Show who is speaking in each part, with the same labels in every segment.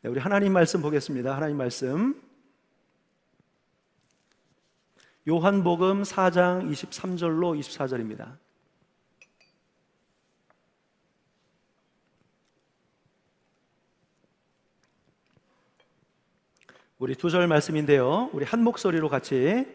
Speaker 1: 네, 우리 하나님 말씀 보겠습니다. 하나님 말씀 요한복음 4장 23절로 24절입니다. 우리 두 절 말씀인데요, 우리 한 목소리로 같이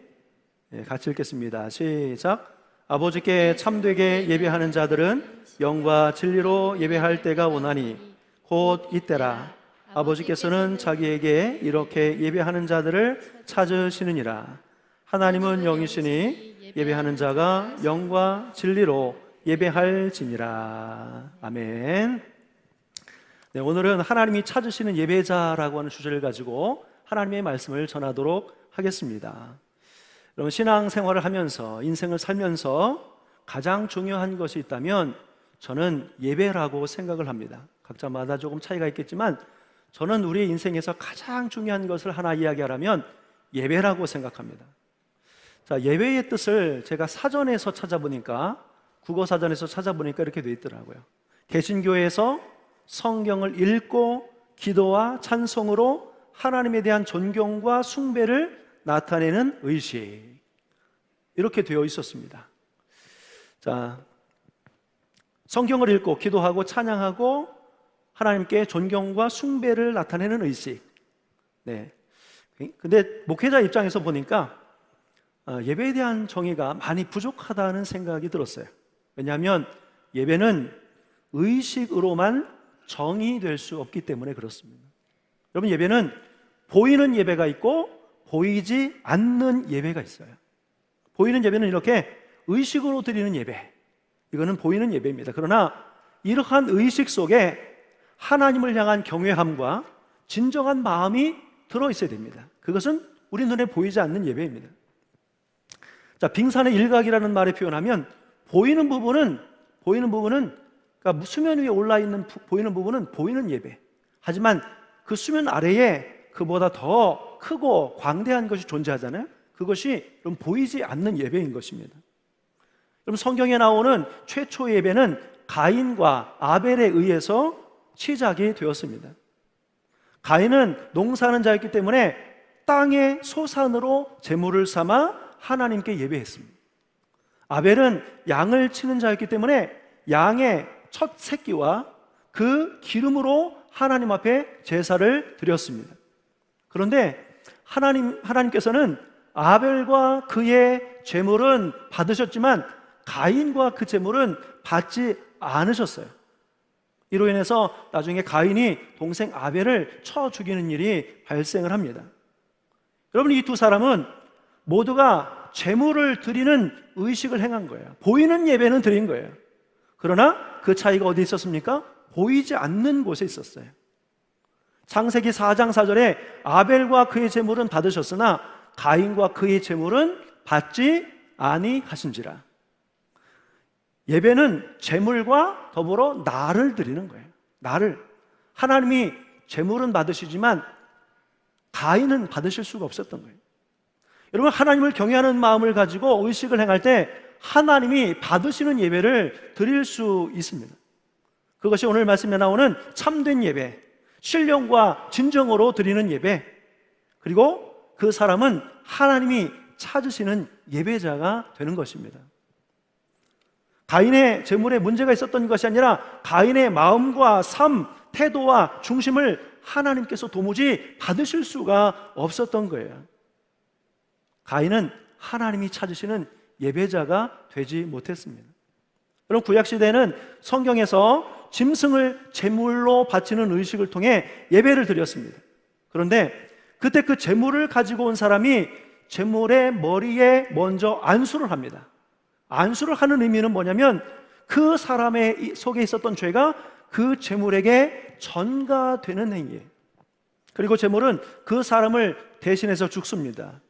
Speaker 1: 읽겠습니다. 시작. 아버지께 참되게 예배하는 자들은 영과 진리로 예배할 때가 오나니 곧 이때라. 아버지께서는 자기에게 이렇게 예배하는 자들을 찾으시느니라. 하나님은 영이시니 예배하는 자가 영과 진리로 예배할지니라. 아멘. 네, 오늘은 하나님이 찾으시는 예배자라고 하는 주제를 가지고 하나님의 말씀을 전하도록 하겠습니다. 여러분, 신앙생활을 하면서 인생을 살면서 가장 중요한 것이 있다면 저는 예배라고 생각을 합니다. 각자마다 조금 차이가 있겠지만 저는 우리 인생에서 가장 중요한 것을 하나 이야기하라면 예배라고 생각합니다. 자, 예배의 뜻을 제가 사전에서 찾아보니까, 국어사전에서 찾아보니까 이렇게 되어 있더라고요. 개신교에서 성경을 읽고 기도와 찬송으로 하나님에 대한 존경과 숭배를 나타내는 의식, 이렇게 되어 있었습니다. 자, 성경을 읽고 기도하고 찬양하고 하나님께 존경과 숭배를 나타내는 의식. 네. 근데 목회자 입장에서 보니까 예배에 대한 정의가 많이 부족하다는 생각이 들었어요. 왜냐하면 예배는 의식으로만 정의될 수 없기 때문에 그렇습니다. 여러분, 예배는 보이는 예배가 있고 보이지 않는 예배가 있어요. 보이는 예배는 이렇게 의식으로 드리는 예배, 이거는 보이는 예배입니다. 그러나 이러한 의식 속에 하나님을 향한 경외함과 진정한 마음이 들어있어야 됩니다. 그것은 우리 눈에 보이지 않는 예배입니다. 자, 빙산의 일각이라는 말에 표현하면 보이는 부분은 그러니까 수면 위에 올라 있는 보이는 부분은 보이는 예배. 하지만 그 수면 아래에 그보다 더 크고 광대한 것이 존재하잖아요. 그것이 그럼 보이지 않는 예배인 것입니다. 그럼 성경에 나오는 최초 예배는 가인과 아벨에 의해서 시작이 되었습니다. 가인은 농사하는 자였기 때문에 땅의 소산으로 제물을 삼아 하나님께 예배했습니다. 아벨은 양을 치는 자였기 때문에 양의 첫 새끼와 그 기름으로 하나님 앞에 제사를 드렸습니다. 그런데 하나님께서는 아벨과 그의 제물은 받으셨지만 가인과 그 제물은 받지 않으셨어요. 이로 인해서 나중에 가인이 동생 아벨을 쳐 죽이는 일이 발생을 합니다. 여러분, 이 두 사람은 모두가 제물을 드리는 의식을 행한 거예요. 보이는 예배는 드린 거예요. 그러나 그 차이가 어디 있었습니까? 보이지 않는 곳에 있었어요. 창세기 4장 4절에 아벨과 그의 제물은 받으셨으나 가인과 그의 제물은 받지 아니하신지라. 예배는 제물과 더불어 나를 드리는 거예요. 나를. 하나님이 제물은 받으시지만 가인은 받으실 수가 없었던 거예요. 여러분, 하나님을 경외하는 마음을 가지고 의식을 행할 때 하나님이 받으시는 예배를 드릴 수 있습니다. 그것이 오늘 말씀에 나오는 참된 예배, 신령과 진정으로 드리는 예배, 그리고 그 사람은 하나님이 찾으시는 예배자가 되는 것입니다. 가인의 제물에 문제가 있었던 것이 아니라 가인의 마음과 삶, 태도와 중심을 하나님께서 도무지 받으실 수가 없었던 거예요. 가인은 하나님이 찾으시는 예배자가 되지 못했습니다. 그럼 구약시대에는 성경에서 짐승을 제물로 바치는 의식을 통해 예배를 드렸습니다. 그런데 그때 그 제물을 가지고 온 사람이 제물의 머리에 먼저 안수를 합니다. 안수를 하는 의미는 뭐냐면 그 사람의 속에 있었던 죄가 그 제물에게 전가되는 행위예요. 그리고 제물은 그 사람을 대신해서 죽습니다.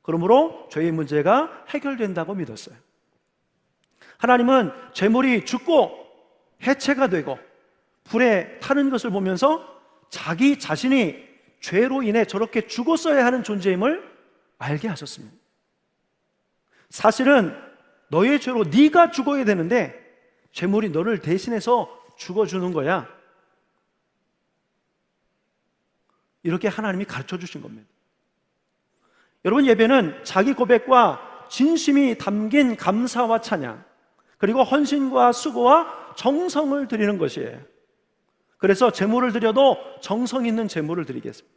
Speaker 1: 그러므로 죄의 문제가 해결된다고 믿었어요. 하나님은 제물이 죽고 해체가 되고 불에 타는 것을 보면서 자기 자신이 죄로 인해 저렇게 죽었어야 하는 존재임을 알게 하셨습니다. 사실은 너의 죄로 네가 죽어야 되는데 제물이 너를 대신해서 죽어주는 거야. 이렇게 하나님이 가르쳐 주신 겁니다. 여러분, 예배는 자기 고백과 진심이 담긴 감사와 찬양, 그리고 헌신과 수고와 정성을 드리는 것이에요. 그래서 제물을 드려도 정성 있는 제물을 드리겠습니다.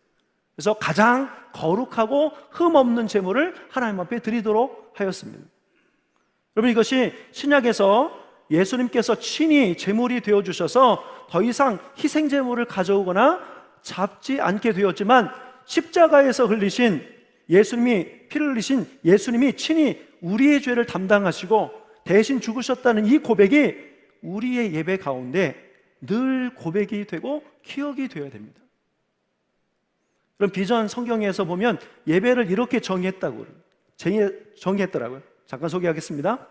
Speaker 1: 그래서 가장 거룩하고 흠 없는 제물을 하나님 앞에 드리도록 하였습니다. 여러분, 이것이 신약에서 예수님께서 친히 제물이 되어주셔서 더 이상 희생 제물을 가져오거나 잡지 않게 되었지만, 십자가에서 흘리신 예수님이, 피를 흘리신 예수님이 친히 우리의 죄를 담당하시고 대신 죽으셨다는 이 고백이 우리의 예배 가운데 늘 고백이 되고 기억이 되어야 됩니다. 그럼 비전 성경에서 보면 예배를 이렇게 정의했더라고요. 잠깐 소개하겠습니다.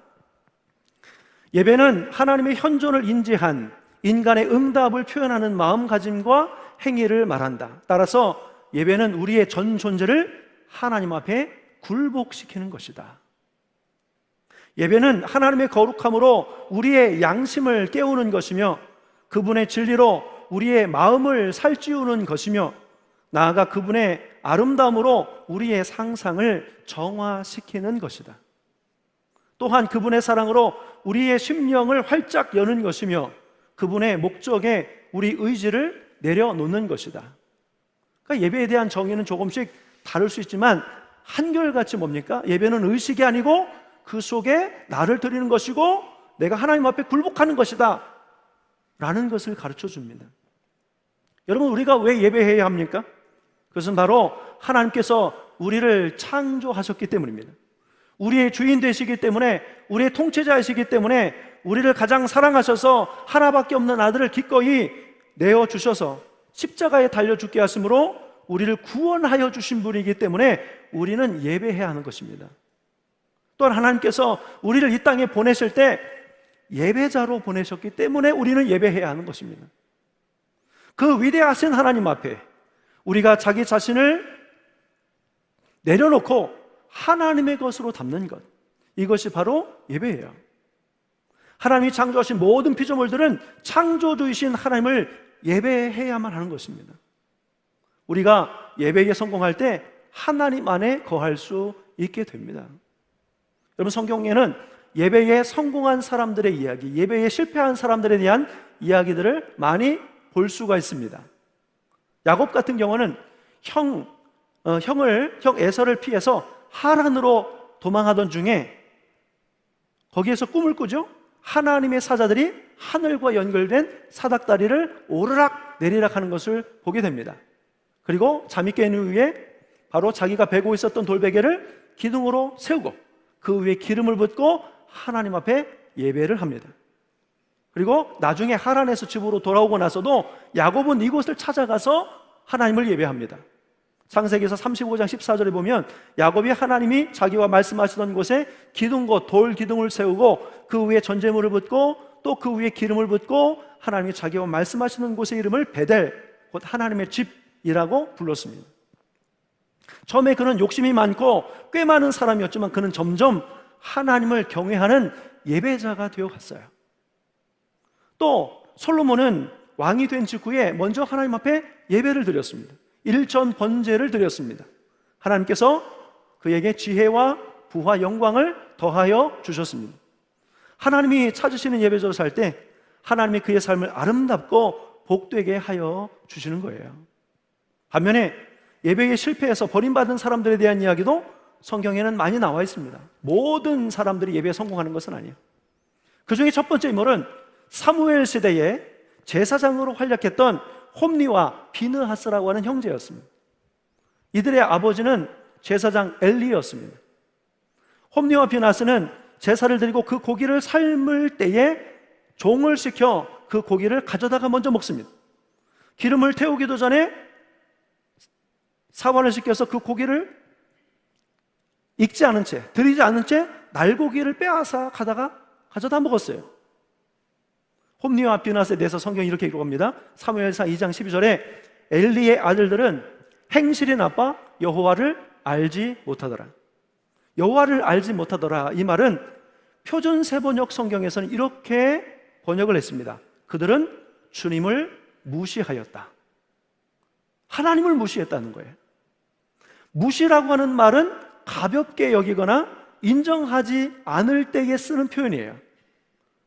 Speaker 1: 예배는 하나님의 현존을 인지한 인간의 응답을 표현하는 마음가짐과 행위를 말한다. 따라서 예배는 우리의 전 존재를 하나님 앞에 굴복시키는 것이다. 예배는 하나님의 거룩함으로 우리의 양심을 깨우는 것이며, 그분의 진리로 우리의 마음을 살찌우는 것이며, 나아가 그분의 아름다움으로 우리의 상상을 정화시키는 것이다. 또한 그분의 사랑으로 우리의 심령을 활짝 여는 것이며, 그분의 목적에 우리 의지를 내려놓는 것이다. 그러니까 예배에 대한 정의는 조금씩 다를 수 있지만 한결같이 뭡니까? 예배는 의식이 아니고 그 속에 나를 드리는 것이고 내가 하나님 앞에 굴복하는 것이다 라는 것을 가르쳐 줍니다. 여러분, 우리가 왜 예배해야 합니까? 그것은 바로 하나님께서 우리를 창조하셨기 때문입니다. 우리의 주인 되시기 때문에, 우리의 통치자이시기 때문에, 우리를 가장 사랑하셔서 하나밖에 없는 아들을 기꺼이 내어주셔서 십자가에 달려 죽게 하심으로 우리를 구원하여 주신 분이기 때문에 우리는 예배해야 하는 것입니다. 또한 하나님께서 우리를 이 땅에 보내실 때 예배자로 보내셨기 때문에 우리는 예배해야 하는 것입니다. 그 위대하신 하나님 앞에 우리가 자기 자신을 내려놓고 하나님의 것으로 담는 것, 이것이 바로 예배예요. 하나님이 창조하신 모든 피조물들은 창조주이신 하나님을 예배해야만 하는 것입니다. 우리가 예배에 성공할 때 하나님 안에 거할 수 있게 됩니다. 여러분, 성경에는 예배에 성공한 사람들의 이야기, 예배에 실패한 사람들에 대한 이야기들을 많이 볼 수가 있습니다. 야곱 같은 경우는 형 에서를 피해서 하란으로 도망하던 중에 거기에서 꿈을 꾸죠. 하나님의 사자들이 하늘과 연결된 사닥다리를 오르락 내리락 하는 것을 보게 됩니다. 그리고 잠이 깬 후에 바로 자기가 베고 있었던 돌베개를 기둥으로 세우고 그 위에 기름을 붓고 하나님 앞에 예배를 합니다. 그리고 나중에 하란에서 집으로 돌아오고 나서도 야곱은 이곳을 찾아가서 하나님을 예배합니다. 창세기에서 35장 14절에 보면 야곱이 하나님이 자기와 말씀하시던 곳에 기둥과 돌 기둥을 세우고 그 위에 전제물을 붓고 또 그 위에 기름을 붓고 하나님이 자기와 말씀하시는 곳의 이름을 베델, 곧 하나님의 집이라고 불렀습니다. 처음에 그는 욕심이 많고 꽤 많은 사람이었지만 그는 점점 하나님을 경외하는 예배자가 되어갔어요. 또 솔로몬은 왕이 된 직후에 먼저 하나님 앞에 예배를 드렸습니다. 일전 번제를 드렸습니다. 하나님께서 그에게 지혜와 부와 영광을 더하여 주셨습니다. 하나님이 찾으시는 예배자로 살 때 하나님이 그의 삶을 아름답고 복되게 하여 주시는 거예요. 반면에 예배에 실패해서 버림받은 사람들에 대한 이야기도 성경에는 많이 나와 있습니다. 모든 사람들이 예배에 성공하는 것은 아니에요. 그 중에 첫 번째 인물은 사무엘 시대에 제사장으로 활약했던 홈니와 비느하스라고 하는 형제였습니다. 이들의 아버지는 제사장 엘리였습니다. 홈니와 비느하스는 제사를 드리고 그 고기를 삶을 때에 종을 시켜 그 고기를 가져다가 먼저 먹습니다. 기름을 태우기도 전에 사관을 시켜서 그 고기를 익지 않은 채, 드리지 않은 채 날고기를 빼앗아 가다가 가져다 먹었어요. 홈니와 비느하스에 대해서 성경이 이렇게 기록합니다. 사무엘상 2장 12절에 엘리의 아들들은 행실이 나빠 여호와를 알지 못하더라. 여호와를 알지 못하더라, 이 말은 표준 세번역 성경에서는 이렇게 번역을 했습니다. 그들은 주님을 무시하였다. 하나님을 무시했다는 거예요. 무시라고 하는 말은 가볍게 여기거나 인정하지 않을 때에 쓰는 표현이에요.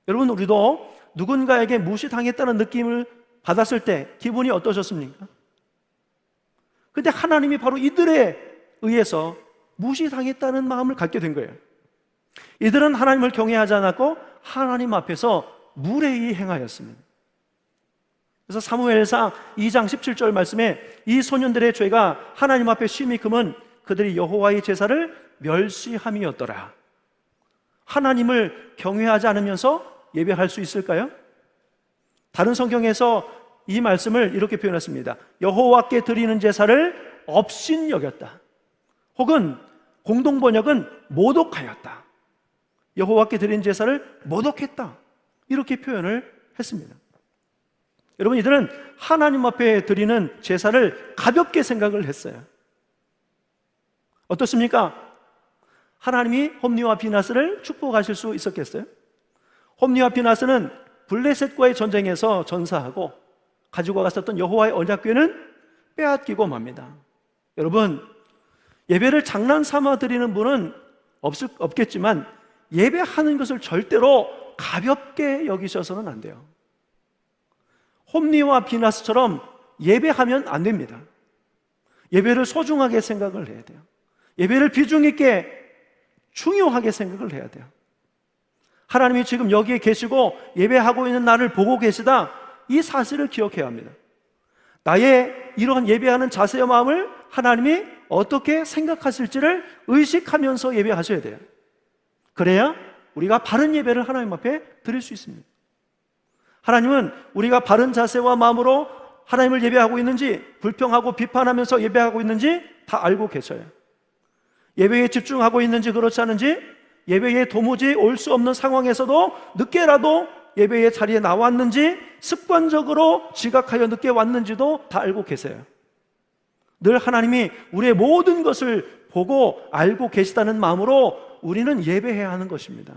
Speaker 1: 여러분, 우리도 누군가에게 무시당했다는 느낌을 받았을 때 기분이 어떠셨습니까? 근데 하나님이 바로 이들에 의해서 무시당했다는 마음을 갖게 된 거예요. 이들은 하나님을 경외하지 않았고 하나님 앞에서 무례히 행하였습니다. 그래서 사무엘상 2장 17절 말씀에 이 소년들의 죄가 하나님 앞에 심히 금은 그들이 여호와의 제사를 멸시함이었더라. 하나님을 경외하지 않으면서 예배할 수 있을까요? 다른 성경에서 이 말씀을 이렇게 표현했습니다. 여호와께 드리는 제사를 업신여겼다. 혹은 공동번역은 모독하였다. 여호와께 드린 제사를 모독했다. 이렇게 표현을 했습니다. 여러분, 이들은 하나님 앞에 드리는 제사를 가볍게 생각을 했어요. 어떻습니까? 하나님이 홈리와 비나스를 축복하실 수 있었겠어요? 홈리와 비나스는 블레셋과의 전쟁에서 전사하고 가지고 갔었던 여호와의 언약궤는 빼앗기고 맙니다. 여러분, 예배를 장난 삼아 드리는 분은 없겠지만 예배하는 것을 절대로 가볍게 여기셔서는 안 돼요. 홈리와 비나스처럼 예배하면 안 됩니다. 예배를 소중하게 생각을 해야 돼요. 예배를 비중 있게 중요하게 생각을 해야 돼요. 하나님이 지금 여기에 계시고 예배하고 있는 나를 보고 계시다, 이 사실을 기억해야 합니다. 나의 이러한 예배하는 자세와 마음을 하나님이 어떻게 생각하실지를 의식하면서 예배하셔야 돼요. 그래야 우리가 바른 예배를 하나님 앞에 드릴 수 있습니다. 하나님은 우리가 바른 자세와 마음으로 하나님을 예배하고 있는지, 불평하고 비판하면서 예배하고 있는지 다 알고 계셔요. 예배에 집중하고 있는지 그렇지 않은지, 예배에 도무지 올 수 없는 상황에서도 늦게라도 예배의 자리에 나왔는지, 습관적으로 지각하여 늦게 왔는지도 다 알고 계세요. 늘 하나님이 우리의 모든 것을 보고 알고 계시다는 마음으로 우리는 예배해야 하는 것입니다.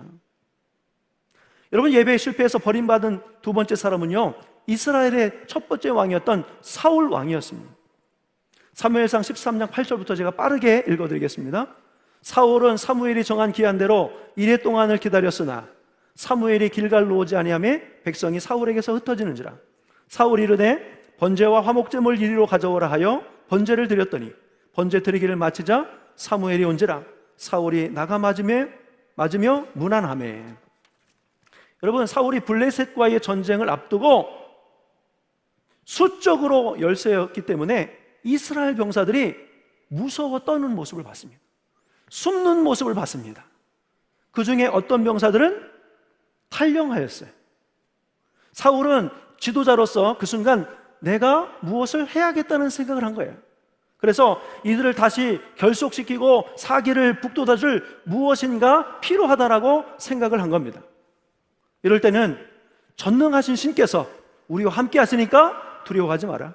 Speaker 1: 여러분, 예배에 실패해서 버림받은 두 번째 사람은요, 이스라엘의 첫 번째 왕이었던 사울 왕이었습니다. 사무엘상 13장 8절부터 제가 빠르게 읽어드리겠습니다. 사울은 사무엘이 정한 기한대로 이레 동안을 기다렸으나 사무엘이 길갈로 오지 아니하매 백성이 사울에게서 흩어지는지라. 사울이 이르되 번제와 화목제물 이리로 가져오라 하여 번제를 드렸더니 번제 드리기를 마치자 사무엘이 온지라. 사울이 나가 맞으며 무난하매. 여러분, 사울이 블레셋과의 전쟁을 앞두고 수적으로 열세였기 때문에 이스라엘 병사들이 무서워 떠는 모습을 봤습니다. 숨는 모습을 봤습니다. 그 중에 어떤 병사들은 탈영하였어요. 사울은 지도자로서 그 순간 내가 무엇을 해야겠다는 생각을 한 거예요. 그래서 이들을 다시 결속시키고 사기를 북돋아줄 무엇인가 필요하다라고 생각을 한 겁니다. 이럴 때는 전능하신 신께서 우리와 함께 하시니까 두려워하지 마라.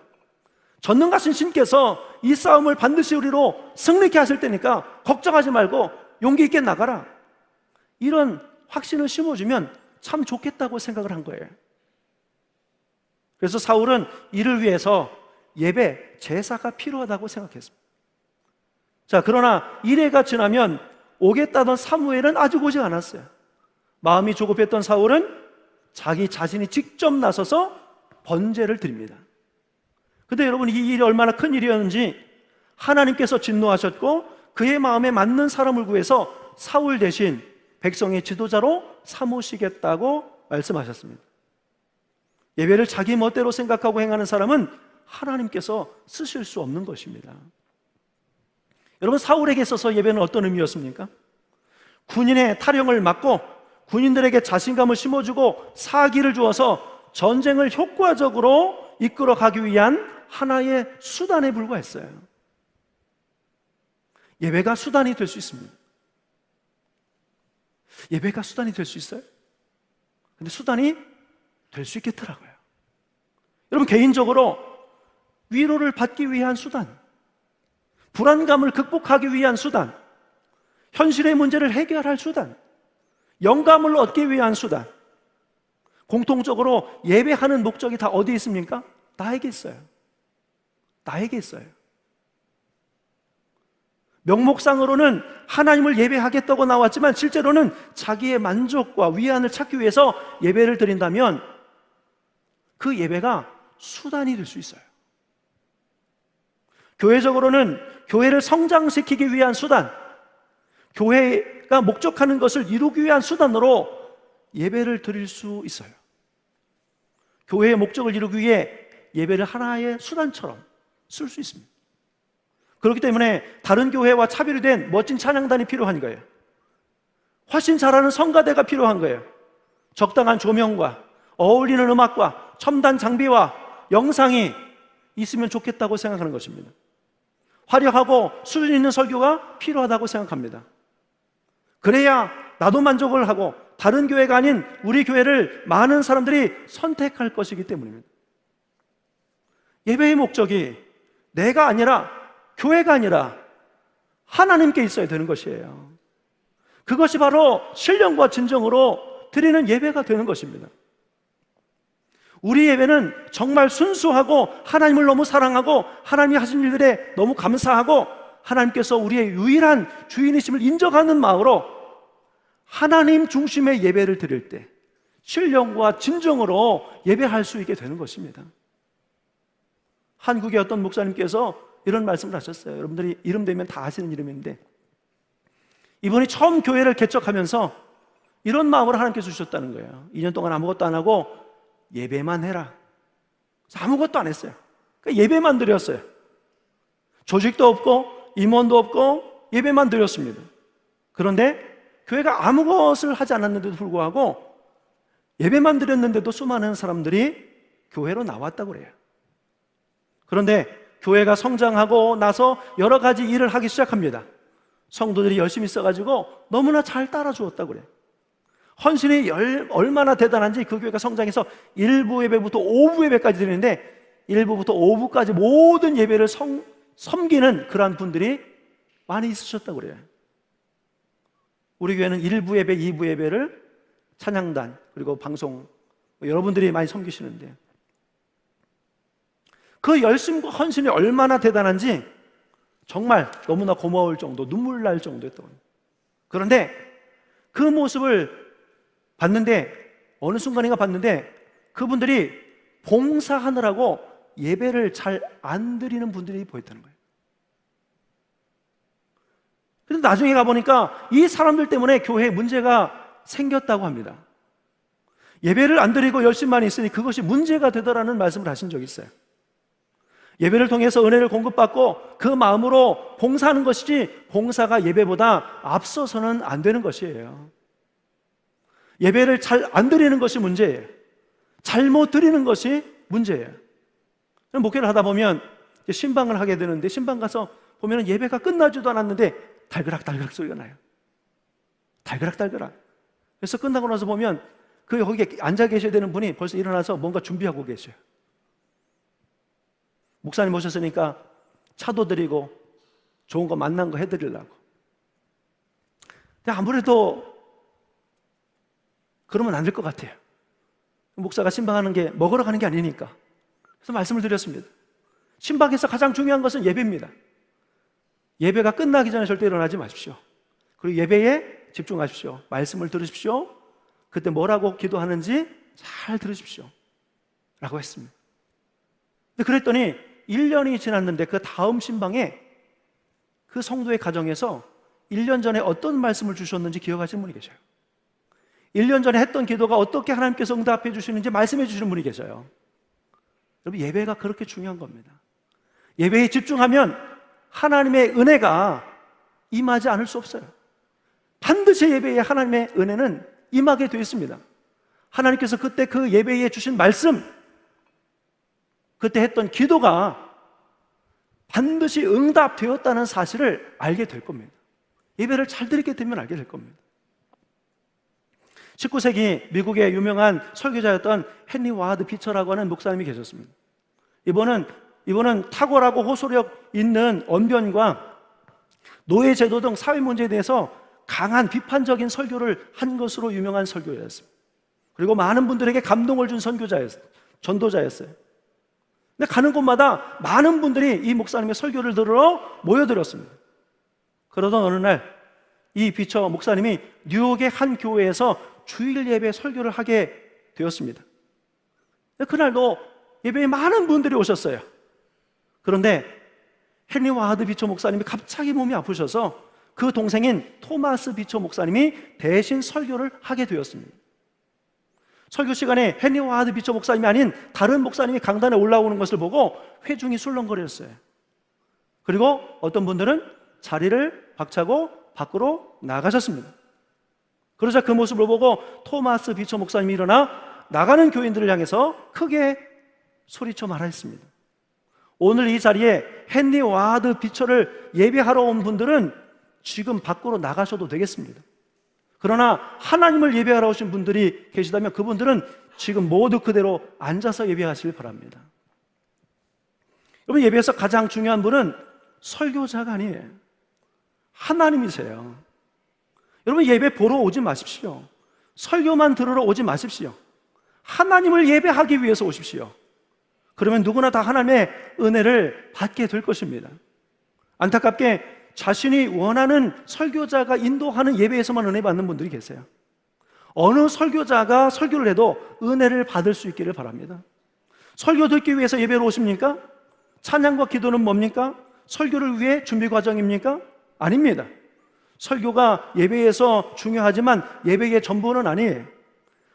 Speaker 1: 전능하신 신께서 이 싸움을 반드시 우리로 승리케 하실 때니까 걱정하지 말고 용기 있게 나가라. 이런 확신을 심어주면 참 좋겠다고 생각을 한 거예요. 그래서 사울은 이를 위해서 예배, 제사가 필요하다고 생각했습니다. 자, 그러나 이래가 지나면 오겠다던 사무엘은 아직 오지 않았어요. 마음이 조급했던 사울은 자기 자신이 직접 나서서 번제를 드립니다. 근데 여러분, 이 일이 얼마나 큰 일이었는지 하나님께서 진노하셨고 그의 마음에 맞는 사람을 구해서 사울 대신 백성의 지도자로 삼으시겠다고 말씀하셨습니다. 예배를 자기 멋대로 생각하고 행하는 사람은 하나님께서 쓰실 수 없는 것입니다. 여러분, 사울에게 있어서 예배는 어떤 의미였습니까? 군인의 탈영을 막고 군인들에게 자신감을 심어주고 사기를 주어서 전쟁을 효과적으로 이끌어가기 위한 하나의 수단에 불과했어요. 예배가 수단이 될 수 있습니다. 예배가 수단이 될 수 있어요? 근데 수단이 될 수 있겠더라고요. 여러분, 개인적으로 위로를 받기 위한 수단, 불안감을 극복하기 위한 수단, 현실의 문제를 해결할 수단, 영감을 얻기 위한 수단, 공통적으로 예배하는 목적이 다 어디 있습니까? 나에게 있어요. 나에게 있어요. 명목상으로는 하나님을 예배하겠다고 나왔지만 실제로는 자기의 만족과 위안을 찾기 위해서 예배를 드린다면 그 예배가 수단이 될 수 있어요. 교회적으로는 교회를 성장시키기 위한 수단, 교회가 목적하는 것을 이루기 위한 수단으로 예배를 드릴 수 있어요. 교회의 목적을 이루기 위해 예배를 하나의 수단처럼 쓸 수 있습니다. 그렇기 때문에 다른 교회와 차별이 된 멋진 찬양단이 필요한 거예요. 훨씬 잘하는 성가대가 필요한 거예요. 적당한 조명과 어울리는 음악과 첨단 장비와 영상이 있으면 좋겠다고 생각하는 것입니다. 화려하고 수준 있는 설교가 필요하다고 생각합니다. 그래야 나도 만족을 하고 다른 교회가 아닌 우리 교회를 많은 사람들이 선택할 것이기 때문입니다. 예배의 목적이 내가 아니라, 교회가 아니라 하나님께 있어야 되는 것이에요. 그것이 바로 신령과 진정으로 드리는 예배가 되는 것입니다. 우리 예배는 정말 순수하고 하나님을 너무 사랑하고 하나님이 하신 일들에 너무 감사하고 하나님께서 우리의 유일한 주인이심을 인정하는 마음으로 하나님 중심의 예배를 드릴 때 신령과 진정으로 예배할 수 있게 되는 것입니다. 한국의 어떤 목사님께서 이런 말씀을 하셨어요. 여러분들이 이름 되면 다 아시는 이름인데, 이분이 처음 교회를 개척하면서 이런 마음으로 하나님께서 주셨다는 거예요. 2년 동안 아무것도 안 하고 예배만 해라. 그래서 아무것도 안 했어요. 그러니까 예배만 드렸어요. 조직도 없고 임원도 없고 예배만 드렸습니다. 그런데 교회가 아무것을 하지 않았는데도 불구하고 예배만 드렸는데도 수많은 사람들이 교회로 나왔다고 그래요. 그런데 교회가 성장하고 나서 여러 가지 일을 하기 시작합니다. 성도들이 열심히 써가지고 너무나 잘 따라주었다고 그래요. 헌신이 얼마나 대단한지 그 교회가 성장해서 1부 예배부터 5부 예배까지 드리는데 1부부터 5부까지 모든 예배를 섬기는 그러한 분들이 많이 있으셨다고 그래요. 우리 교회는 1부 예배, 2부 예배를 찬양단 그리고 방송 여러분들이 많이 섬기시는데 그 열심과 헌신이 얼마나 대단한지 정말 너무나 고마울 정도, 눈물 날 정도였던 거예요. 그런데 그 모습을 봤는데 어느 순간인가 봤는데 그분들이 봉사하느라고 예배를 잘 안 드리는 분들이 보였다는 거예요. 그런데 나중에 가보니까 이 사람들 때문에 교회에 문제가 생겼다고 합니다. 예배를 안 드리고 열심만 있으니 그것이 문제가 되더라는 말씀을 하신 적이 있어요. 예배를 통해서 은혜를 공급받고 그 마음으로 봉사하는 것이지 봉사가 예배보다 앞서서는 안 되는 것이에요. 예배를 잘 안 드리는 것이 문제예요. 잘못 드리는 것이 문제예요. 목회를 하다 보면 신방을 하게 되는데 신방 가서 보면 예배가 끝나지도 않았는데 달그락달그락 소리가 나요. 달그락달그락. 그래서 끝나고 나서 보면 그 거기에 앉아 계셔야 되는 분이 벌써 일어나서 뭔가 준비하고 계셔요. 목사님 오셨으니까 차도 드리고 좋은 거 만난 거 해드리려고. 근데 아무래도 그러면 안 될 것 같아요. 목사가 신방하는 게 먹으러 가는 게 아니니까. 그래서 말씀을 드렸습니다. 신방에서 가장 중요한 것은 예배입니다. 예배가 끝나기 전에 절대 일어나지 마십시오. 그리고 예배에 집중하십시오. 말씀을 들으십시오. 그때 뭐라고 기도하는지 잘 들으십시오 라고 했습니다. 근데 그랬더니 1년이 지났는데 그 다음 신방에 그 성도의 가정에서 1년 전에 어떤 말씀을 주셨는지 기억하시는 분이 계셔요. 1년 전에 했던 기도가 어떻게 하나님께서 응답해 주시는지 말씀해 주시는 분이 계셔요. 여러분, 예배가 그렇게 중요한 겁니다. 예배에 집중하면 하나님의 은혜가 임하지 않을 수 없어요. 반드시 예배에 하나님의 은혜는 임하게 되어 있습니다. 하나님께서 그때 그 예배에 주신 말씀, 그때 했던 기도가 반드시 응답되었다는 사실을 알게 될 겁니다. 예배를 잘 드리게 되면 알게 될 겁니다. 19세기 미국의 유명한 설교자였던 헨리 와드 비처라고 하는 목사님이 계셨습니다. 이분은 탁월하고 호소력 있는 언변과 노예제도 등 사회 문제에 대해서 강한 비판적인 설교를 한 것으로 유명한 설교자였습니다. 그리고 많은 분들에게 감동을 준 선교자였어요. 전도자였어요. 근데 가는 곳마다 많은 분들이 이 목사님의 설교를 들으러 모여들었습니다. 그러던 어느 날 이 비처 목사님이 뉴욕의 한 교회에서 주일 예배 설교를 하게 되었습니다. 그날도 예배에 많은 분들이 오셨어요. 그런데 헨리 와드 비처 목사님이 갑자기 몸이 아프셔서 그 동생인 토마스 비처 목사님이 대신 설교를 하게 되었습니다. 설교 시간에 헨리 와드 비처 목사님이 아닌 다른 목사님이 강단에 올라오는 것을 보고 회중이 술렁거렸어요. 그리고 어떤 분들은 자리를 박차고 밖으로 나가셨습니다. 그러자 그 모습을 보고 토마스 비처 목사님이 일어나 나가는 교인들을 향해서 크게 소리쳐 말하였습니다. 오늘 이 자리에 헨리 와드 비처를 예배하러 온 분들은 지금 밖으로 나가셔도 되겠습니다. 그러나 하나님을 예배하러 오신 분들이 계시다면 그분들은 지금 모두 그대로 앉아서 예배하시길 바랍니다. 여러분, 예배에서 가장 중요한 분은 설교자가 아니에요. 하나님이세요. 여러분, 예배 보러 오지 마십시오. 설교만 들으러 오지 마십시오. 하나님을 예배하기 위해서 오십시오. 그러면 누구나 다 하나님의 은혜를 받게 될 것입니다. 안타깝게 자신이 원하는 설교자가 인도하는 예배에서만 은혜 받는 분들이 계세요. 어느 설교자가 설교를 해도 은혜를 받을 수 있기를 바랍니다. 설교 듣기 위해서 예배로 오십니까? 찬양과 기도는 뭡니까? 설교를 위해 준비 과정입니까? 아닙니다. 설교가 예배에서 중요하지만 예배의 전부는 아니에요.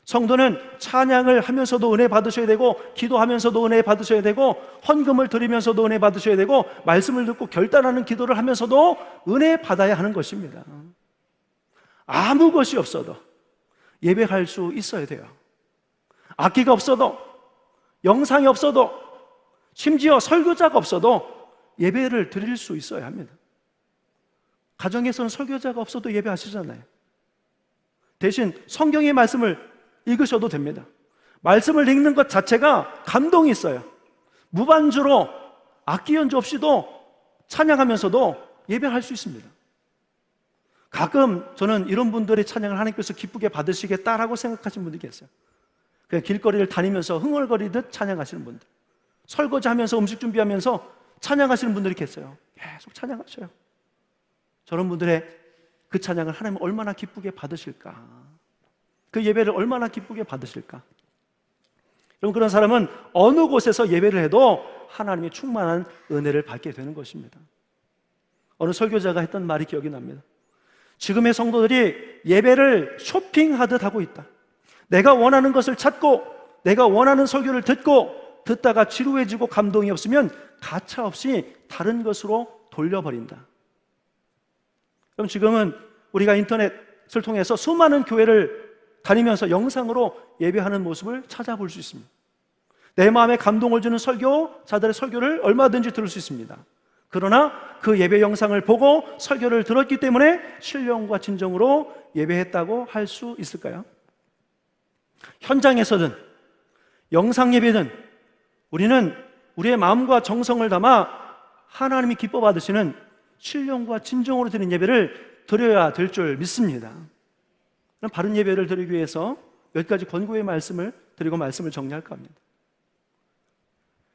Speaker 1: 성도는 찬양을 하면서도 은혜 받으셔야 되고, 기도하면서도 은혜 받으셔야 되고, 헌금을 드리면서도 은혜 받으셔야 되고, 말씀을 듣고 결단하는 기도를 하면서도 은혜 받아야 하는 것입니다. 아무 것이 없어도 예배할 수 있어야 돼요. 악기가 없어도, 영상이 없어도, 심지어 설교자가 없어도 예배를 드릴 수 있어야 합니다. 가정에서는 설교자가 없어도 예배하시잖아요. 대신 성경의 말씀을 읽으셔도 됩니다. 말씀을 읽는 것 자체가 감동이 있어요. 무반주로 악기 연주 없이도 찬양하면서도 예배할 수 있습니다. 가끔 저는 이런 분들의 찬양을 하나님께서 기쁘게 받으시겠다라고 생각하시는 분들이 계세요. 그냥 길거리를 다니면서 흥얼거리듯 찬양하시는 분들, 설거지하면서 음식 준비하면서 찬양하시는 분들이 계세요. 계속 찬양하셔요. 저런 분들의 그 찬양을 하나님 얼마나 기쁘게 받으실까? 그 예배를 얼마나 기쁘게 받으실까? 여러분, 그런 사람은 어느 곳에서 예배를 해도 하나님의 충만한 은혜를 받게 되는 것입니다. 어느 설교자가 했던 말이 기억이 납니다. 지금의 성도들이 예배를 쇼핑하듯 하고 있다. 내가 원하는 것을 찾고 내가 원하는 설교를 듣다가 지루해지고 감동이 없으면 가차없이 다른 것으로 돌려버린다. 그럼 지금은 우리가 인터넷을 통해서 수많은 교회를 다니면서 영상으로 예배하는 모습을 찾아볼 수 있습니다. 내 마음에 감동을 주는 설교자들의 설교를 얼마든지 들을 수 있습니다. 그러나 그 예배 영상을 보고 설교를 들었기 때문에 신령과 진정으로 예배했다고 할 수 있을까요? 현장에서든 영상 예배든 우리는 우리의 마음과 정성을 담아 하나님이 기뻐 받으시는 신령과 진정으로 드리는 예배를 드려야 될 줄 믿습니다. 바른 예배를 드리기 위해서 몇 가지 권고의 말씀을 드리고 말씀을 정리할까 합니다.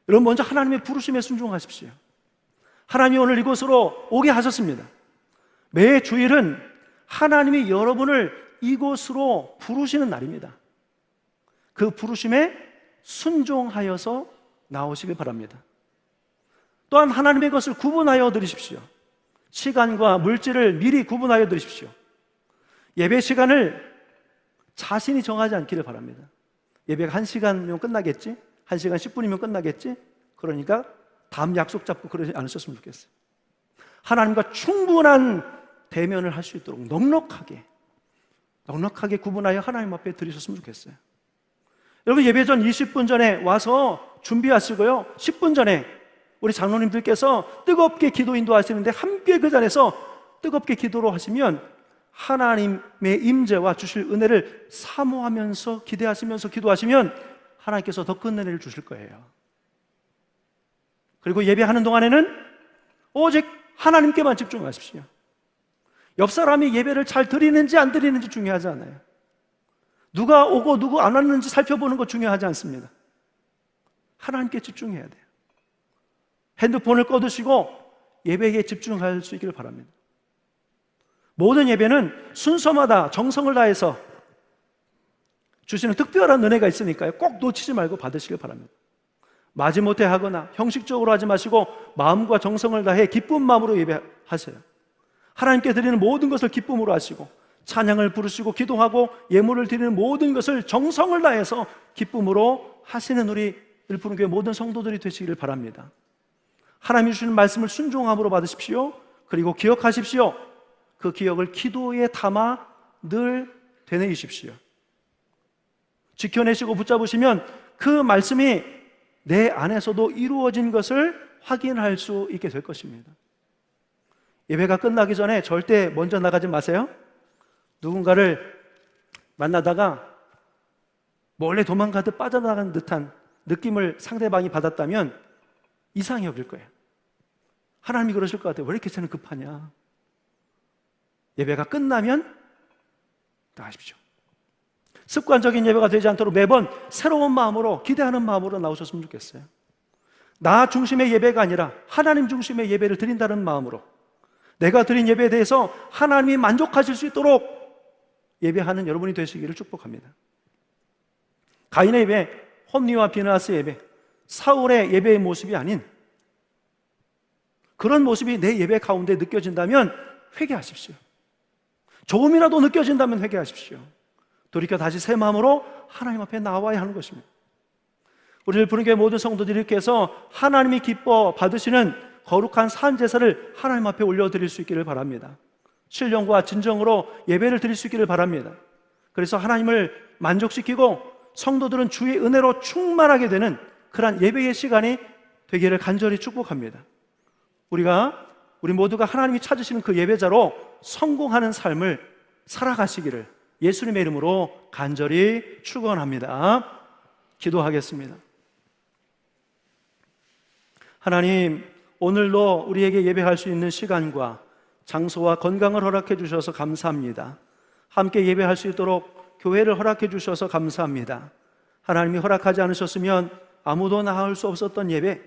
Speaker 1: 여러분, 먼저 하나님의 부르심에 순종하십시오. 하나님이 오늘 이곳으로 오게 하셨습니다. 매 주일은 하나님이 여러분을 이곳으로 부르시는 날입니다. 그 부르심에 순종하여서 나오시길 바랍니다. 또한 하나님의 것을 구분하여 드리십시오. 시간과 물질을 미리 구분하여 드리십시오. 예배 시간을 자신이 정하지 않기를 바랍니다. 예배가 1시간이면 끝나겠지? 1시간 10분이면 끝나겠지? 그러니까 다음 약속 잡고 그러지 않으셨으면 좋겠어요. 하나님과 충분한 대면을 할 수 있도록 넉넉하게 구분하여 하나님 앞에 드리셨으면 좋겠어요. 여러분, 예배 전 20분 전에 와서 준비하시고요, 10분 전에 우리 장로님들께서 뜨겁게 기도 인도하시는데 함께 그 자리에서 뜨겁게 기도로 하시면 하나님의 임재와 주실 은혜를 사모하면서 기대하시면서 기도하시면 하나님께서 더 큰 은혜를 주실 거예요. 그리고 예배하는 동안에는 오직 하나님께만 집중하십시오. 옆 사람이 예배를 잘 드리는지 안 드리는지 중요하지 않아요. 누가 오고 누구 안 왔는지 살펴보는 거 중요하지 않습니다. 하나님께 집중해야 돼요. 핸드폰을 꺼두시고 예배에 집중할 수 있기를 바랍니다. 모든 예배는 순서마다 정성을 다해서 주시는 특별한 은혜가 있으니까요, 꼭 놓치지 말고 받으시길 바랍니다. 마지못해 하거나 형식적으로 하지 마시고 마음과 정성을 다해 기쁜 마음으로 예배하세요. 하나님께 드리는 모든 것을 기쁨으로 하시고 찬양을 부르시고 기도하고 예물을 드리는 모든 것을 정성을 다해서 기쁨으로 하시는 우리 일푸른교회 모든 성도들이 되시기를 바랍니다. 하나님이 주시는 말씀을 순종함으로 받으십시오. 그리고 기억하십시오. 그 기억을 기도에 담아 늘 되뇌이십시오. 지켜내시고 붙잡으시면 그 말씀이 내 안에서도 이루어진 것을 확인할 수 있게 될 것입니다. 예배가 끝나기 전에 절대 먼저 나가지 마세요. 누군가를 만나다가 몰래 도망가듯 빠져나가는 듯한 느낌을 상대방이 받았다면 이상히 여길 거예요. 하나님이 그러실 것 같아요. 왜 이렇게 쟤는 급하냐? 예배가 끝나면 나가십시오. 습관적인 예배가 되지 않도록 매번 새로운 마음으로, 기대하는 마음으로 나오셨으면 좋겠어요. 나 중심의 예배가 아니라 하나님 중심의 예배를 드린다는 마음으로, 내가 드린 예배에 대해서 하나님이 만족하실 수 있도록 예배하는 여러분이 되시기를 축복합니다. 가인의 예배, 홈리와 비느하스의 예배, 사울의 예배의 모습이 아닌 그런 모습이 내 예배 가운데 느껴진다면 회개하십시오. 조금이라도 느껴진다면 회개하십시오. 돌이켜 다시 새 마음으로 하나님 앞에 나와야 하는 것입니다. 우리 일푸른교회 모든 성도들이 이렇게 해서 하나님이 기뻐 받으시는 거룩한 산제사를 하나님 앞에 올려드릴 수 있기를 바랍니다. 신령과 진정으로 예배를 드릴 수 있기를 바랍니다. 그래서 하나님을 만족시키고 성도들은 주의 은혜로 충만하게 되는 그러한 예배의 시간이 되기를 간절히 축복합니다. 우리 모두가 하나님이 찾으시는 그 예배자로 성공하는 삶을 살아가시기를 예수님의 이름으로 간절히 축원합니다. 기도하겠습니다. 하나님, 오늘도 우리에게 예배할 수 있는 시간과 장소와 건강을 허락해 주셔서 감사합니다. 함께 예배할 수 있도록 교회를 허락해 주셔서 감사합니다. 하나님이 허락하지 않으셨으면 아무도 나아올 수 없었던 예배,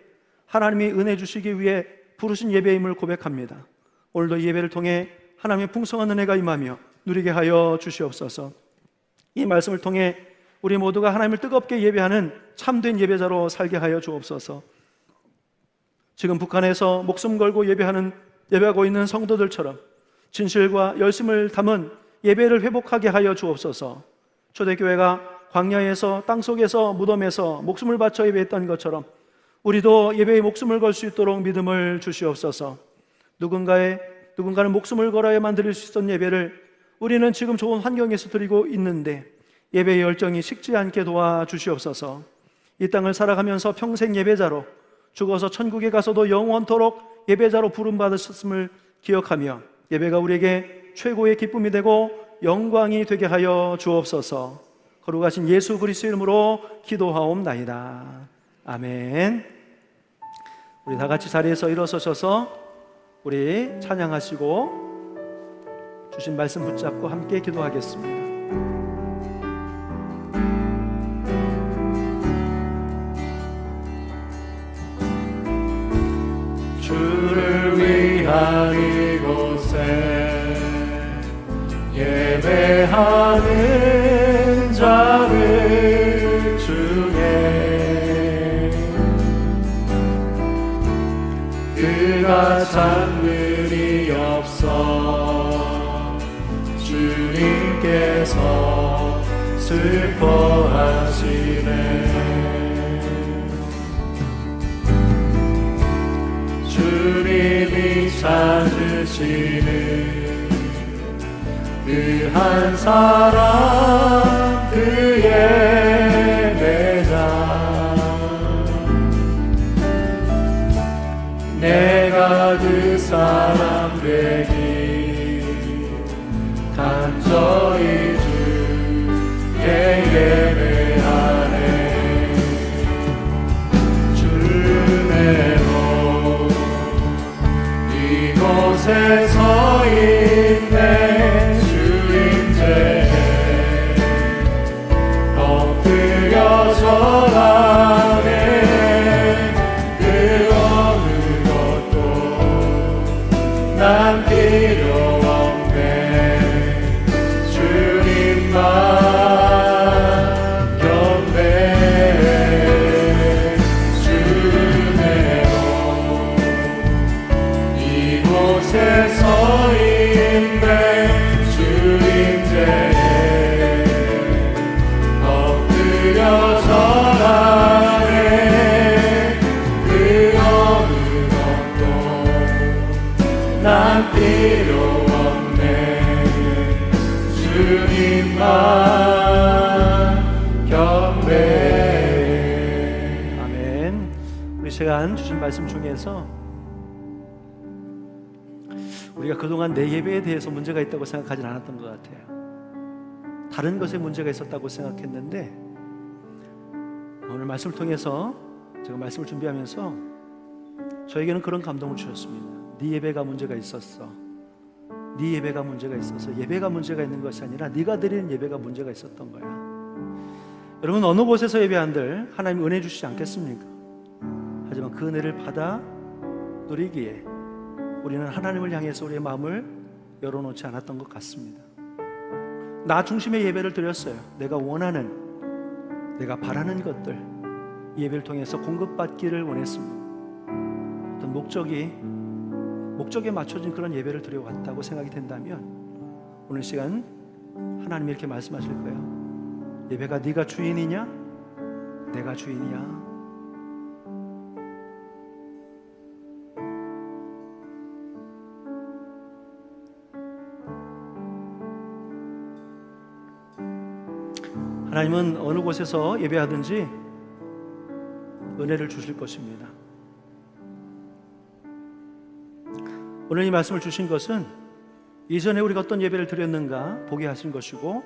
Speaker 1: 하나님이 은혜 주시기 위해 부르신 예배임을 고백합니다. 오늘도 이 예배를 통해 하나님의 풍성한 은혜가 임하며 누리게 하여 주시옵소서. 이 말씀을 통해 우리 모두가 하나님을 뜨겁게 예배하는 참된 예배자로 살게 하여 주옵소서. 지금 북한에서 목숨 걸고 예배하고 있는 성도들처럼 진실과 열심을 담은 예배를 회복하게 하여 주옵소서. 초대교회가 광야에서 땅속에서 무덤에서 목숨을 바쳐 예배했던 것처럼 우리도 예배에 목숨을 걸 수 있도록 믿음을 주시옵소서. 누군가는 목숨을 걸어야만 드릴 수 있었던 예배를 우리는 지금 좋은 환경에서 드리고 있는데 예배의 열정이 식지 않게 도와주시옵소서. 이 땅을 살아가면서 평생 예배자로, 죽어서 천국에 가서도 영원토록 예배자로 부름받으셨음을 기억하며 예배가 우리에게 최고의 기쁨이 되고 영광이 되게 하여 주옵소서. 거룩하신 예수 그리스도의 이름으로 기도하옵나이다. 아멘. 우리 다 같이 자리에서 일어서셔서 우리 찬양하시고 주신 말씀 붙잡고 함께 기도하겠습니다.
Speaker 2: 주를 위한 이곳에 예배하는 자들 중에 그가 찾는이 없어 주님께서 슬퍼하시네. 주님이 찾으시는 그 한 사람 그 예배자, 내가 그 사람 되기 간절히 주께 예배하네. 주내로 이곳에 서 있네. 주임제에 엎드려 절하네. 그 어느 난 필요 없네 주님만 경배 주네요 이곳에 서 있네 주님께 엎드려 절하네 그 어느 것도 난 필요 없네 주님만 경배.
Speaker 1: 아멘. 우리 시간 주신 말씀 중에서 우리가 그동안 내 예배에 대해서 문제가 있다고 생각하진 않았던 것 같아요. 다른 것에 문제가 있었다고 생각했는데 오늘 말씀을 통해서 제가 말씀을 준비하면서 저에게는 그런 감동을 주셨습니다. 네 예배가 문제가 있었어. 네 예배가 문제가 있어서 예배가 문제가 있는 것이 아니라 네가 드리는 예배가 문제가 있었던 거야. 여러분 어느 곳에서 예배한들 하나님 은혜 주시지 않겠습니까? 하지만 그 은혜를 받아 누리기에 우리는 하나님을 향해서 우리의 마음을 열어놓지 않았던 것 같습니다. 나 중심의 예배를 드렸어요. 내가 원하는, 내가 바라는 것들 이 예배를 통해서 공급받기를 원했습니다. 어떤 목적에 맞춰진 그런 예배를 드려왔다고 생각이 된다면 오늘 시간 하나님이 이렇게 말씀하실 거예요. 예배가 네가 주인이냐? 내가 주인이야? 하나님은 어느 곳에서 예배하든지 은혜를 주실 것입니다. 오늘 이 말씀을 주신 것은 이전에 우리가 어떤 예배를 드렸는가 보게 하신 것이고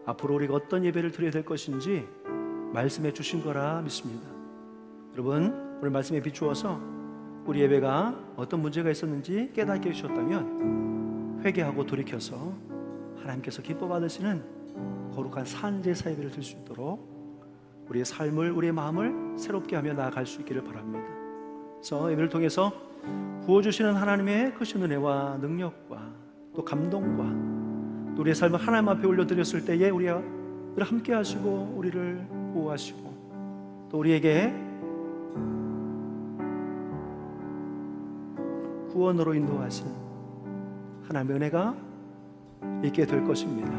Speaker 1: 앞으로 우리가 어떤 예배를 드려야 될 것인지 말씀해 주신 거라 믿습니다. 여러분 오늘 말씀에 비추어서 우리 예배가 어떤 문제가 있었는지 깨닫게 해주셨다면 회개하고 돌이켜서 하나님께서 기뻐 받으시는 거룩한 산제사 예배를 드릴 수 있도록 우리의 삶을, 우리의 마음을 새롭게 하며 나아갈 수 있기를 바랍니다. 그래서 예배를 통해서 부어주시는 하나님의 크신 은혜와 능력과 또 감동과 또 우리의 삶을 하나님 앞에 올려드렸을 때에 우리가 함께 하시고 우리를 보호하시고 또 우리에게 구원으로 인도하시는 하나님의 은혜가 있게 될 것입니다.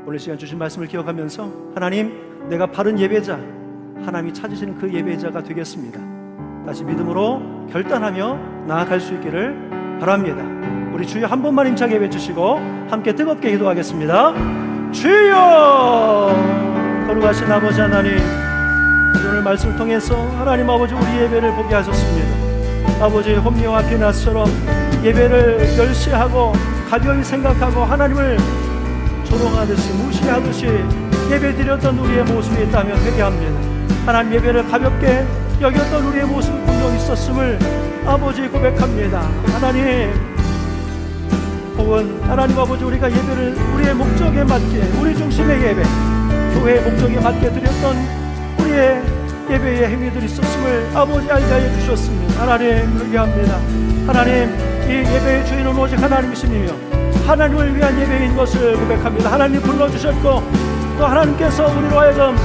Speaker 1: 오늘 시간 주신 말씀을 기억하면서 하나님 내가 바른 예배자, 하나님이 찾으시는 그 예배자가 되겠습니다. 다시 믿음으로 결단하며 나아갈 수 있기를 바랍니다. 우리 주여 한 번만 힘차게 외치시고 함께 뜨겁게 기도하겠습니다. 주여! 거룩하신 아버지 하나님, 오늘 말씀을 통해서 하나님 아버지 우리 예배를 보게 하셨습니다. 아버지 홈리와 피나스처럼 예배를 멸시하고 가벼이 생각하고 하나님을 조롱하듯이 무시하듯이 예배드렸던 우리의 모습이 있다면 회개합니다. 하나님 예배를 가볍게 여겼던 우리의 모습이 분명 있었음을 아버지 고백합니다. 하나님 혹은 하나님 아버지 우리가 예배를 우리의 목적에 맞게 우리 중심의 예배 교회의 목적에 맞게 드렸던 우리의 예배의 행위들이 있었음을 아버지 알게 하여 주셨습니다. 하나님 회개합니다. 하나님 이 예배의 주인은 오직 하나님이시며 하나님을 위한 예배인 것을 고백합니다. 하나님 불러주셨고 또 하나님께서 우리로 하여금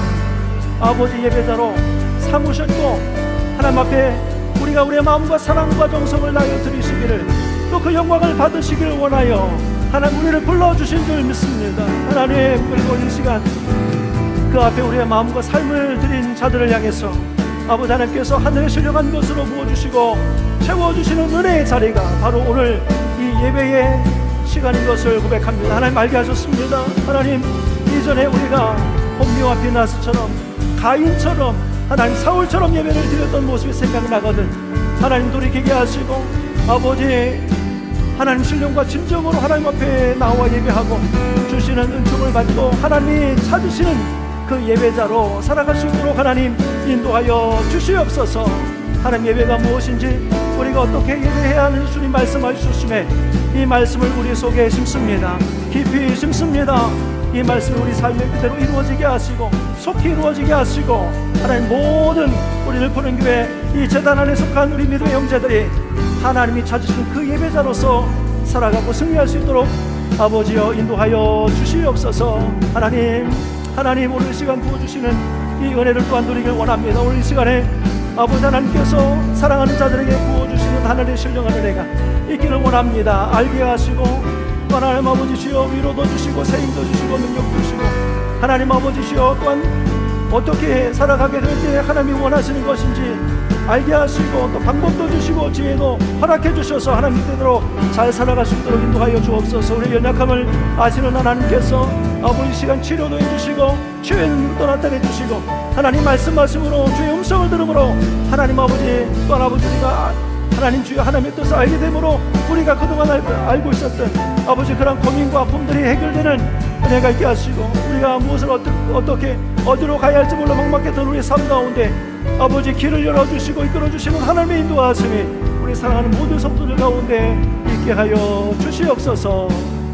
Speaker 1: 아버지 예배자로 삼으셨고 하나님 앞에 우리가 우리의 마음과 사랑과 정성을 다하여 드리시기를 또 그 영광을 받으시기를 원하여 하나님 우리를 불러주신 줄 믿습니다. 하나님 그리고 이 시간 그 앞에 우리의 마음과 삶을 드린 자들을 향해서 아버지 하나님께서 하늘에 신령한 것으로 부어주시고 채워주시는 은혜의 자리가 바로 오늘 이 예배의 시간인 것을 고백합니다. 하나님 알게 하셨습니다. 하나님 이전에 우리가 홈리와 비나스처럼 가인처럼 하나님 사울처럼 예배를 드렸던 모습이 생각나거든 하나님 돌이키게 하시고 아버지 하나님 신령과 진정으로 하나님 앞에 나와 예배하고 주시는 은총을 받고 하나님이 찾으시는 그 예배자로 살아갈 수 있도록 하나님 인도하여 주시옵소서. 하나님 예배가 무엇인지 우리가 어떻게 예배해야 하는지 주님 말씀하셨음에 이 말씀을 우리 속에 심습니다. 깊이 심습니다. 이 말씀이 우리 삶의 그대로 이루어지게 하시고 속히 이루어지게 하시고, 하나님 모든 우리를 보는 교회 이 제단 안에 속한 우리 믿음의 형제들이 하나님이 찾으신 그 예배자로서 살아가고 승리할 수 있도록 아버지여 인도하여 주시옵소서. 하나님 오늘 이 시간 부어주시는 이 은혜를 또한 누리길 원합니다. 오늘 이 시간에 아버지 하나님께서 사랑하는 자들에게 부어주시는 하늘의 신령한 은혜가 있기를 원합니다. 알게 하시고 하나님 아버지시여 위로도 주시고 세임도 주시고 능력도 주시고, 하나님 아버지시여 또한 어떻게 살아가게 될 때 하나님이 원하시는 것인지 알게 하시고, 또 방법도 주시고 지혜도 허락해 주셔서 하나님 뜻대로 잘 살아갈 수 있도록 인도하여 주옵소서. 우리 연약함을 아시는 하나님께서 아버지 시간 치료도 해주시고 치유의 능력도 나타내 주시고, 하나님 말씀하심으로 주의 음성을 들음으로 하나님 아버지 또한 아버지 우리가 하나님 주여 하나님의 뜻을 알게 되므로 우리가 그동안 알고 있었던 아버지 그런 고민과 아픔들이 해결되는 은혜가 있게 하시고, 우리가 무엇을 어떻게 어디로 가야 할지 몰라 막막했던 우리의 삶 가운데 아버지 길을 열어주시고 이끌어주시는 하나님의 인도하심이 우리 사랑하는 모든 성도들 가운데 있게 하여 주시옵소서.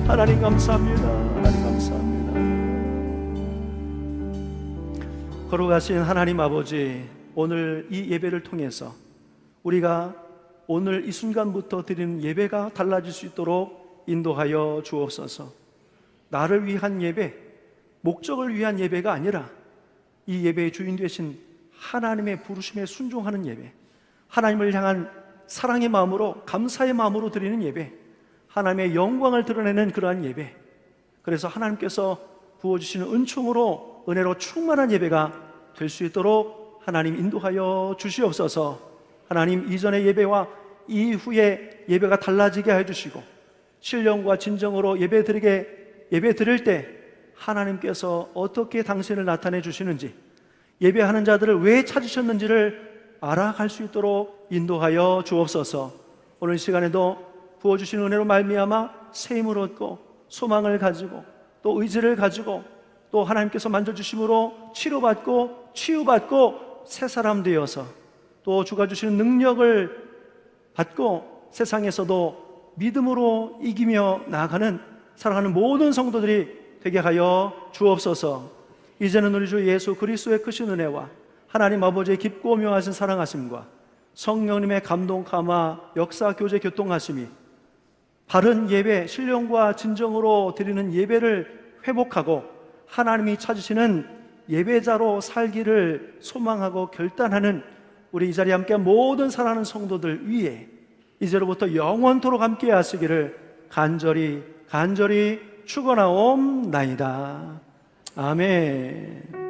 Speaker 1: 하나님 감사합니다. 하나님 감사합니다. 걸어가신 하나님 아버지, 오늘 이 예배를 통해서 우리가 오늘 이 순간부터 드리는 예배가 달라질 수 있도록 인도하여 주옵소서. 나를 위한 예배, 목적을 위한 예배가 아니라 이 예배의 주인 되신 하나님의 부르심에 순종하는 예배, 하나님을 향한 사랑의 마음으로 감사의 마음으로 드리는 예배, 하나님의 영광을 드러내는 그러한 예배, 그래서 하나님께서 부어주시는 은총으로 은혜로 충만한 예배가 될 수 있도록 하나님 인도하여 주시옵소서. 하나님 이전의 예배와 이후의 예배가 달라지게 해주시고, 신령과 진정으로 예배 드릴 때 하나님께서 어떻게 당신을 나타내 주시는지, 예배하는 자들을 왜 찾으셨는지를 알아갈 수 있도록 인도하여 주옵소서. 오늘 시간에도 부어주시는 은혜로 말미암아 새 힘을 얻고 소망을 가지고 또 의지를 가지고 또 하나님께서 만져주심으로 치료받고 치유받고 새 사람 되어서 또 주가 주시는 능력을 받고 세상에서도 믿음으로 이기며 나아가는 사랑하는 모든 성도들이 되게 하여 주옵소서. 이제는 우리 주 예수 그리스도의 크신 은혜와 하나님 아버지의 깊고 묘하신 사랑하심과 성령님의 감동 감화 역사 교제 교통하심이 바른 예배 신령과 진정으로 드리는 예배를 회복하고 하나님이 찾으시는 예배자로 살기를 소망하고 결단하는 우리 이 자리에 함께한 모든 사랑하는 성도들 위에 이제로부터 영원토록 함께 하시기를 간절히 축원하옵나이다. 아멘.